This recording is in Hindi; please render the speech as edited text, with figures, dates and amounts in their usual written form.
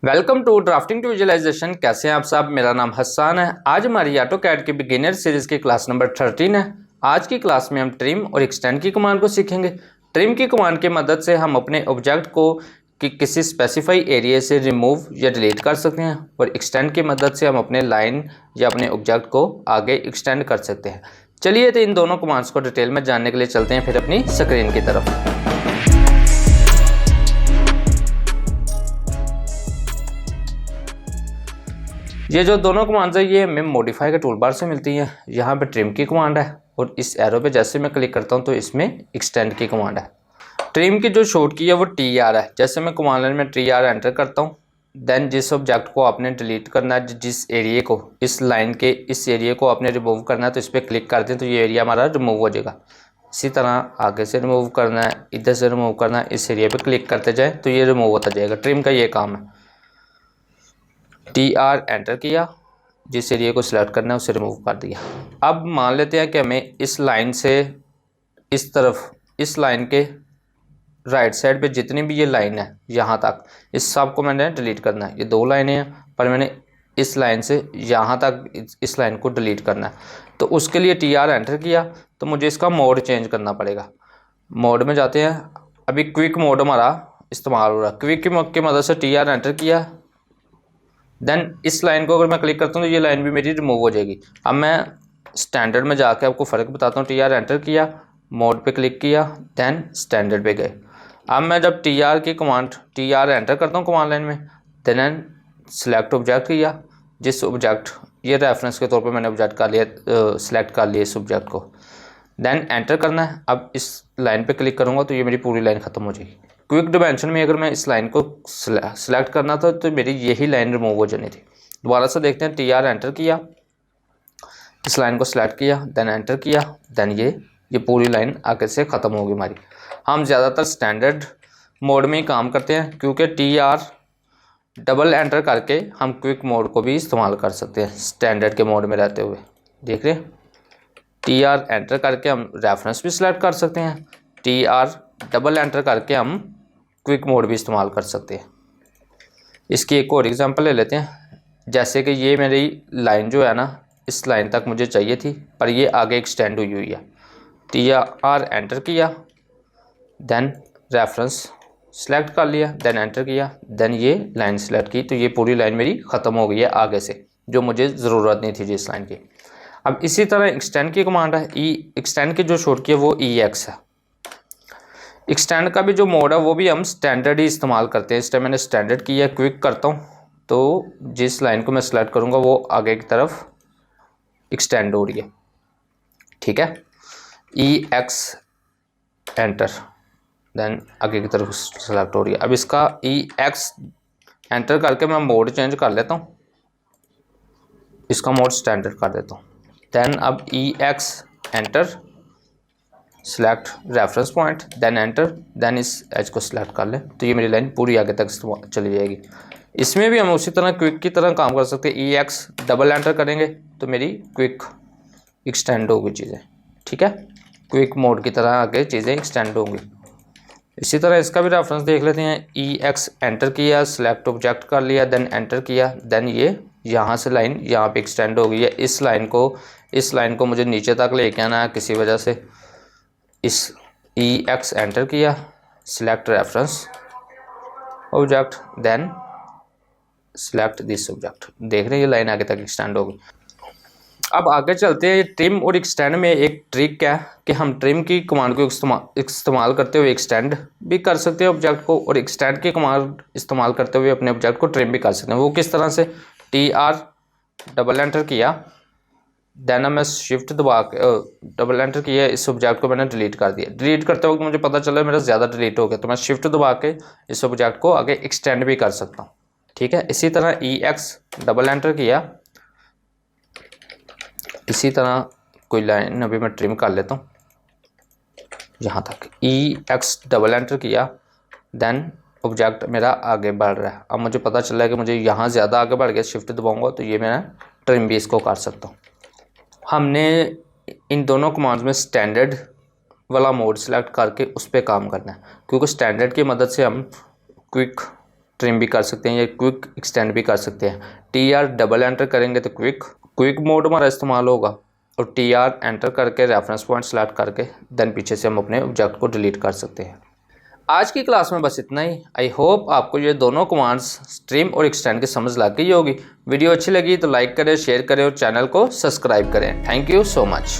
Welcome to drafting to visualisation. कैसे हैं आप सब? मेरा नाम हसन है। आज हमारी ऑटोकैड की बिगिनर सीरीज़ की क्लास नंबर 13 है। आज की क्लास में हम ट्रिम और एक्सटेंड की कमांड को सीखेंगे। ट्रिम की कमांड की मदद से हम अपने ऑब्जेक्ट को किसी स्पेसिफाई एरिया से रिमूव या डिलीट कर सकते हैं और एक्सटेंड की मदद से हम अपने लाइन या अपने ऑब्जेक्ट को आगे एक्सटेंड कर सकते हैं। चलिए तो इन दोनों कमांड्स को डिटेल में जानने के लिए चलते हैं फिर अपनी स्क्रीन की तरफ। ये जो दोनों कमांड्स है ये हमें मॉडिफाई के टूल बार से मिलती हैं। यहाँ पे ट्रिम की कमांड है और इस एरो पे जैसे मैं क्लिक करता हूँ तो इसमें एक्सटेंड की कमांड है। ट्रिम की जो शॉर्ट की है वो TR है। जैसे मैं कमांड लाइन में TR एंटर करता हूँ, देन जिस ऑब्जेक्ट को आपने डिलीट करना है, जिस एरिया को, इस लाइन के इस एरिया को आपने रिमूव करना है तो इस पर क्लिक कर दें तो ये एरिया हमारा रिमूव हो जाएगा। इसी तरह आगे से रिमूव करना है, इधर से रिमूव करना है, इस एरिया पर क्लिक करते जाए तो ये रिमूव होता जाएगा। ट्रिम का ये काम है। TR एंटर किया, जिस एरिया को सिलेक्ट करना है उसे रिमूव कर दिया। अब मान लेते हैं कि हमें इस लाइन से इस तरफ, इस लाइन के राइट साइड पे जितनी भी ये लाइन है यहाँ तक, इस सब को मैंने डिलीट करना है। ये दो लाइनें हैं पर मैंने इस लाइन से यहाँ तक इस लाइन को डिलीट करना है तो उसके लिए TR एंटर किया तो मुझे इसका मोड चेंज करना पड़ेगा। मोड में जाते हैं। अभी क्विक मोड हमारा इस्तेमाल हो रहा है। क्विक की मदद से TR एंटर किया, देन इस लाइन को अगर मैं क्लिक करता हूँ तो ये लाइन भी मेरी रिमूव हो जाएगी। अब मैं स्टैंडर्ड में जाके आपको फ़र्क बताता हूँ। TR एंटर किया, मोड पे क्लिक किया, देन स्टैंडर्ड पे गए। अब मैं जब TR की कमांड TR एंटर करता हूँ कमांड लाइन में, देन सिलेक्ट ऑब्जेक्ट किया, जिस ऑब्जेक्ट, ये रेफरेंस के तौर पर मैंने ऑब्जेक्ट कर लिया, सिलेक्ट कर लिया इस ऑब्जेक्ट को, देन एंटर करना है। अब इस लाइन पे क्लिक करूँगा तो ये मेरी पूरी लाइन ख़त्म हो जाएगी। क्विक डिमेंशन में अगर मैं इस लाइन को सिलेक्ट करना था तो मेरी यही लाइन रिमूव हो जानी थी। दोबारा से देखते हैं। TR एंटर किया, इस लाइन को सिलेक्ट किया, देन एंटर किया, देन ये पूरी लाइन आगे से ख़त्म होगी हमारी। हम ज़्यादातर स्टैंडर्ड मोड में ही काम करते हैं क्योंकि TR डबल एंटर करके हम क्विक मोड को भी इस्तेमाल कर सकते हैं स्टैंडर्ड के मोड में रहते हुए। देख रहे हैं, TR एंटर करके हम रेफरेंस भी सिलेक्ट कर सकते हैं। TR डबल एंटर करके हम क्विक मोड भी इस्तेमाल कर सकते हैं। इसकी एक और एग्जांपल ले लेते हैं। जैसे कि ये मेरी लाइन जो है ना, इस लाइन तक मुझे चाहिए थी पर ये आगे एक्सटेंड हुई हुई है। TR एंटर किया, देन रेफरेंस सेलेक्ट कर लिया, देन एंटर किया, देन ये लाइन सेलेक्ट की तो ये पूरी लाइन मेरी ख़त्म हो गई है आगे से, जो मुझे ज़रूरत नहीं थी जिस लाइन की। अब इसी तरह एक्सटेंड की कमांड है। एक्सटेंड की जो शॉर्ट की है वो EX है। एक्सटेंड का भी जो मोड है वो भी हम स्टैंडर्ड ही इस्तेमाल करते हैं। इस टाइम मैंने स्टैंडर्ड किया, क्विक करता हूँ तो जिस लाइन को मैं सेलेक्ट करूँगा वो आगे की तरफ एक्सटेंड हो रही है। ठीक है, EX एंटर, देन आगे की तरफ सेलेक्ट हो रही है। अब इसका EX एंटर करके मैं मोड चेंज कर लेता हूँ, इसका मोड स्टैंडर्ड कर देता हूँ। देन अब EX enter, select reference point, then enter, then इस एज को सिलेक्ट कर लें तो ये मेरी लाइन पूरी आगे तक चली जाएगी। इसमें भी हम उसी तरह क्विक की तरह काम कर सकते हैं। EX डबल एंटर करेंगे तो मेरी क्विक एक्सटेंड होगी चीज़ें। ठीक है, क्विक मोड की तरह आगे चीज़ें एक्सटेंड होंगी। इसी तरह इसका भी रेफरेंस देख लेते हैं। EX एंटर किया, सिलेक्ट ऑब्जेक्ट कर लिया, देन एंटर किया, देन ये यहाँ से लाइन यहाँ पे एक्सटेंड हो गई है। इस लाइन को मुझे नीचे तक लेके आना है किसी वजह से। इस EX एंटर किया, select reference object, then select this object. देख रहे हैं ये लाइन आगे तक एक्सटेंड होगी। अब आगे चलते हैं। ट्रिम और एक्सटेंड में एक ट्रिक है कि हम ट्रिम की कमांड को इस्तेमाल करते हुए एक्सटेंड भी कर सकते हैं ऑब्जेक्ट को, और एक्सटेंड की कमांड इस्तेमाल करते हुए अपने ऑब्जेक्ट को ट्रिम भी कर सकते हैं। वो किस तरह से? TR डबल एंटर किया, देन मैं शिफ्ट दबा के डबल एंटर किया, इस ऑब्जेक्ट को मैंने डिलीट कर दिया। डिलीट करते वक्त मुझे पता चला मेरा ज़्यादा डिलीट हो गया तो मैं शिफ्ट दबा के इस ऑब्जेक्ट को आगे एक्सटेंड भी कर सकता हूँ। ठीक है, इसी तरह EX डबल एंटर किया, इसी तरह कोई लाइन अभी मैं ट्रिम कर लेता हूँ यहाँ तक। EX डबल एंटर किया, देन ऑब्जेक्ट मेरा आगे बढ़ रहा है। अब मुझे पता चला है कि मुझे यहाँ ज़्यादा आगे बढ़ गया, शिफ्ट दबाऊँगा तो ये मैं ट्रिम भी इसको कर सकता हूँ। हमने इन दोनों कमांड्स में स्टैंडर्ड वाला मोड सेलेक्ट करके उस पर काम करना है क्योंकि स्टैंडर्ड की मदद से हम क्विक ट्रिम भी कर सकते हैं या क्विक एक्सटेंड भी कर सकते हैं। TR डबल एंटर करेंगे तो क्विक मोड हमारा इस्तेमाल होगा, और TR एंटर करके रेफरेंस पॉइंट सेलेक्ट करके देन पीछे से हम अपने ऑब्जेक्ट को डिलीट कर सकते हैं। आज की क्लास में बस इतना ही। आई होप आपको ये दोनों कमांड्स स्ट्रीम और एक्सटेंड की समझ लग गई होगी। वीडियो अच्छी लगी तो लाइक करें, शेयर करें और चैनल को सब्सक्राइब करें। Thank you so much.